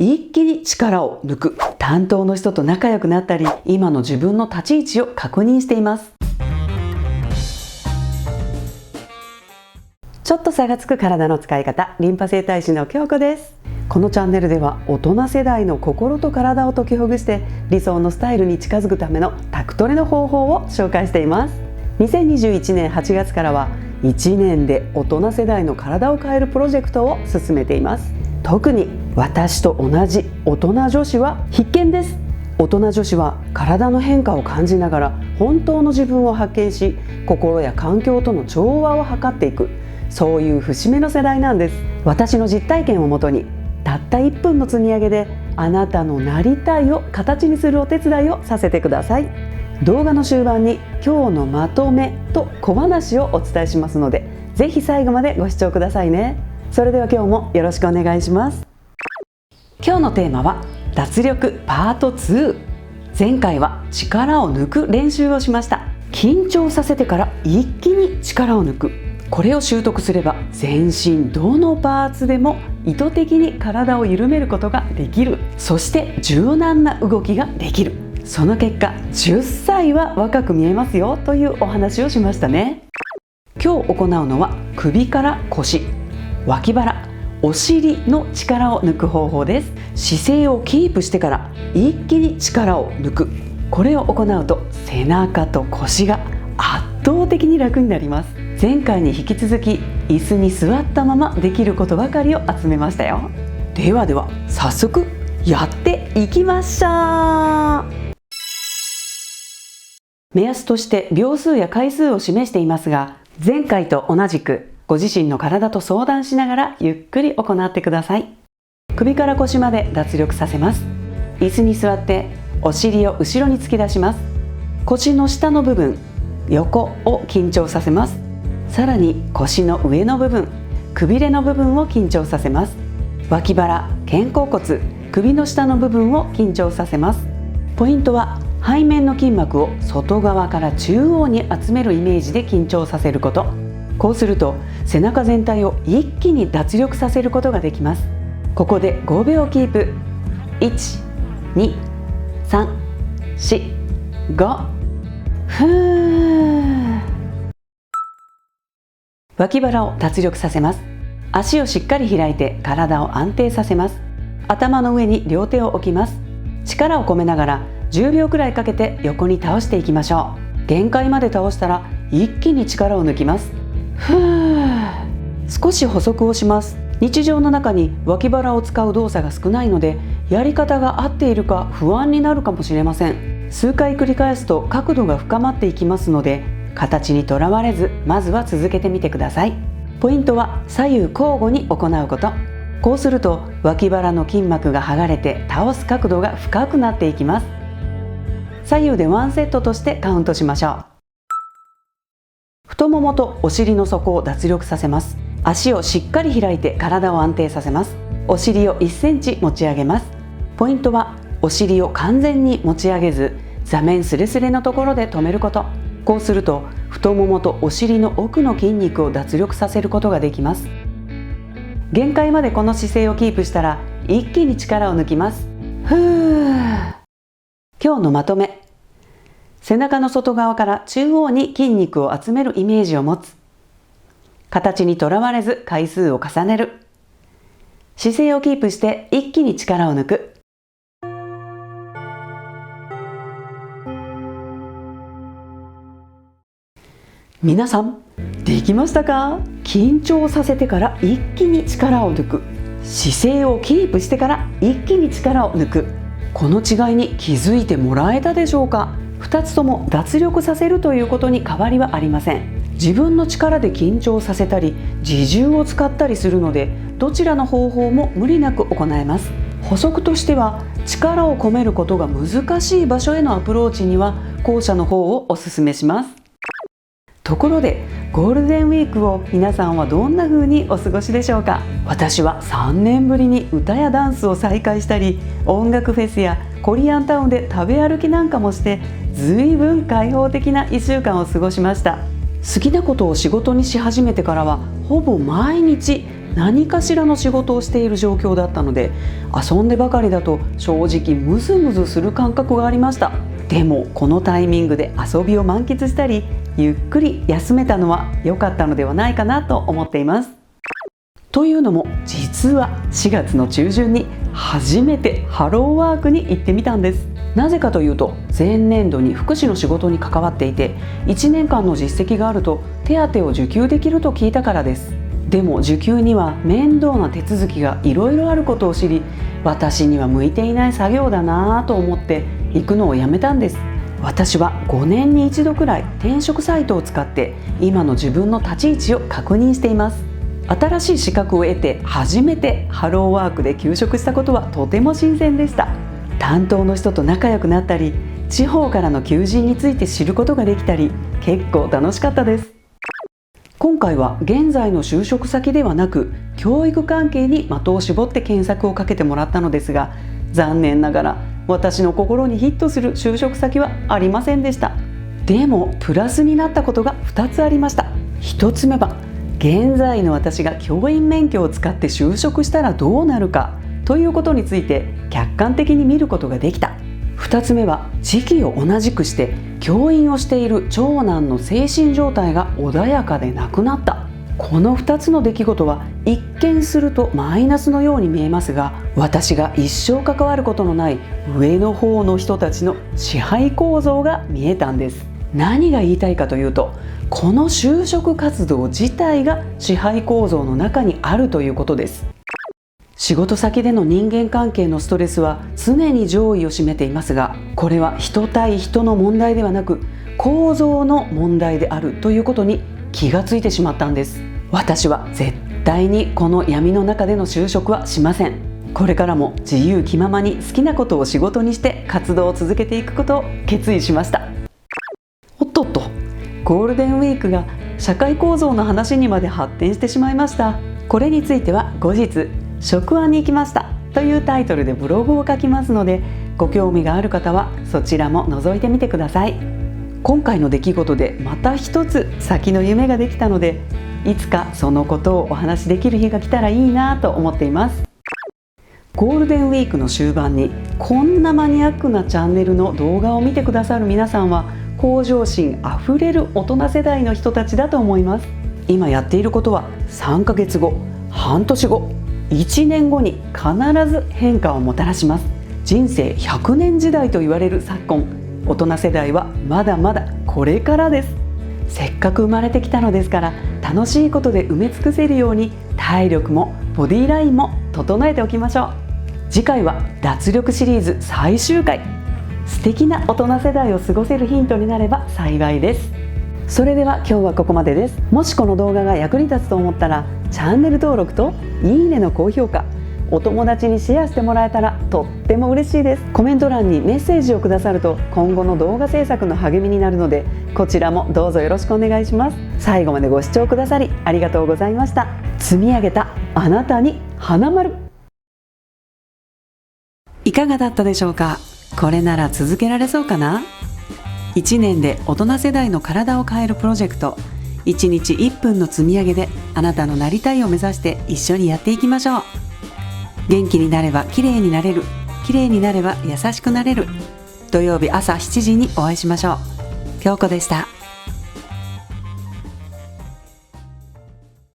一気に力を抜く。担当の人と仲良くなったり、今の自分の立ち位置を確認しています。ちょっと差がつく体の使い方、リンパ整体師の京子です。このチャンネルでは大人世代の心と体を解きほぐして理想のスタイルに近づくためのタクトレの方法を紹介しています。2021年8月からは1年で大人世代の体を変えるプロジェクトを進めています。特に私と同じ大人女子は必見です。大人女子は体の変化を感じながら本当の自分を発見し、心や環境との調和を図っていく、そういう節目の世代なんです。私の実体験をもとにたった1分の積み上げであなたのなりたいを形にするお手伝いをさせてください。動画の終盤に今日のまとめと小話をお伝えしますので、ぜひ最後までご視聴くださいね。それでは今日もよろしくお願いします。今日のテーマは脱力パート2。前回は力を抜く練習をしました。緊張させてから一気に力を抜く、これを習得すれば全身どのパーツでも意図的に体を緩めることができる。そして柔軟な動きができる。その結果10歳は若く見えますよというお話をしましたね。今日行うのは首から腰、脇腹、お尻の力を抜く方法です。姿勢をキープしてから一気に力を抜く、これを行うと背中と腰が圧倒的に楽になります。前回に引き続き椅子に座ったままできることばかりを集めましたよ。では早速やっていきましょう。目安として秒数や回数を示していますが、前回と同じくご自身の体と相談しながらゆっくり行ってください。首から腰まで脱力させます。椅子に座ってお尻を後ろに突き出します。腰の下の部分、横を緊張させます。さらに腰の上の部分、くびれの部分を緊張させます。脇腹、肩甲骨、首の下の部分を緊張させます。ポイントは背面の筋膜を外側から中央に集めるイメージで緊張させること。こうすると背中全体を一気に脱力させることができます。ここで5秒キープ。1、2、3、4、5。ふー。脇腹を脱力させます。足をしっかり開いて体を安定させます。頭の上に両手を置きます。力を込めながら10秒くらいかけて横に倒していきましょう。限界まで倒したら一気に力を抜きます。ふー。少し補足をします。日常の中に脇腹を使う動作が少ないので、やり方が合っているか不安になるかもしれません。数回繰り返すと角度が深まっていきますので、形にとらわれずまずは続けてみてください。ポイントは左右交互に行うこと。こうすると脇腹の筋膜が剥がれて倒す角度が深くなっていきます。左右で1セットとしてカウントしましょう。太ももとお尻の底を脱力させます。足をしっかり開いて体を安定させます。お尻を1センチ持ち上げます。ポイントはお尻を完全に持ち上げず、座面スレスレのところで止めること。こうすると太ももとお尻の奥の筋肉を脱力させることができます。限界までこの姿勢をキープしたら一気に力を抜きます。ふー。今日のまとめ。背中の外側から中央に筋肉を集めるイメージを持つ。形にとらわれず回数を重ねる。姿勢をキープして一気に力を抜く。皆さんできましたか？緊張させてから一気に力を抜く、姿勢をキープしてから一気に力を抜く、この違いに気づいてもらえたでしょうか？2つとも脱力させるということに変わりはありません。自分の力で緊張させたり自重を使ったりするので、どちらの方法も無理なく行えます。補足としては、力を込めることが難しい場所へのアプローチには後者の方をお勧めします。ところでゴールデンウィークを皆さんはどんな風にお過ごしでしょうか？私は3年ぶりに歌やダンスを再開したり、音楽フェスやコリアンタウンで食べ歩きなんかもして、随分開放的な1週間を過ごしました。好きなことを仕事にし始めてからはほぼ毎日何かしらの仕事をしている状況だったので、遊んでばかりだと正直ムズムズする感覚がありました。でもこのタイミングで遊びを満喫したり、ゆっくり休めたのは良かったのではないかなと思っています。というのも、実は4月の中旬に初めてハローワークに行ってみたんです。なぜかというと、前年度に福祉の仕事に関わっていて、1年間の実績があると手当を受給できると聞いたからです。でも受給には面倒な手続きがいろいろあることを知り、私には向いていない作業だなぁと思って行くのをやめたんです。私は5年に一度くらい転職サイトを使って今の自分の立ち位置を確認しています。新しい資格を得て初めてハローワークで休職したことはとても新鮮でした。担当の人と仲良くなったり、地方からの求人について知ることができたり、結構楽しかったです。今回は現在の就職先ではなく、教育関係に的を絞って検索をかけてもらったのですが、残念ながら私の心にヒットする就職先はありませんでした。でもプラスになったことが2つありました。1つ目は、現在の私が教員免許を使って就職したらどうなるかということについて客観的に見ることができた。2つ目は、時期を同じくして教員をしている長男の精神状態が穏やかでなくなった。この2つの出来事は一見するとマイナスのように見えますが、私が一生関わることのない上の方の人たちの支配構造が見えたんです。何が言いたいかというと、この就職活動自体が支配構造の中にあるということです。仕事先での人間関係のストレスは常に上位を占めていますが、これは人対人の問題ではなく構造の問題であるということに気がついてしまったんです。私は絶対にこの闇の中での就職はしません。これからも自由気ままに好きなことを仕事にして活動を続けていくことを決意しました。おっとっと、ゴールデンウィークが社会構造の話にまで発展してしまいました。これについては後日、職案に行きましたというタイトルでブログを書きますので、ご興味がある方はそちらも覗いてみてください。今回の出来事でまた一つ先の夢ができたので、いつかそのことをお話しできる日が来たらいいなと思っています。ゴールデンウィークの終盤にこんなマニアックなチャンネルの動画を見てくださる皆さんは、向上心あふれる大人世代の人たちだと思います。今やっていることは3ヶ月後、半年後、1年後に必ず変化をもたらします。人生100年時代と言われる昨今、大人世代はまだまだこれからです。せっかく生まれてきたのですから、楽しいことで埋め尽くせるように体力もボディラインも整えておきましょう。次回は脱力シリーズ最終回。素敵な大人世代を過ごせるヒントになれば幸いです。それでは今日はここまでです。もしこの動画が役に立つと思ったら、チャンネル登録といいねの高評価、お友達にシェアしてもらえたらとっても嬉しいです。コメント欄にメッセージをくださると今後の動画制作の励みになるので、こちらもどうぞよろしくお願いします。最後までご視聴くださりありがとうございました。積み上げたあなたに花丸。いかがだったでしょうか。これなら続けられそうかな。1年で大人世代の体を変えるプロジェクト、1日1分の積み上げであなたのなりたいを目指して一緒にやっていきましょう。元気になれば綺麗になれる、綺麗になれば優しくなれる。土曜日朝7時にお会いしましょう。京子でした。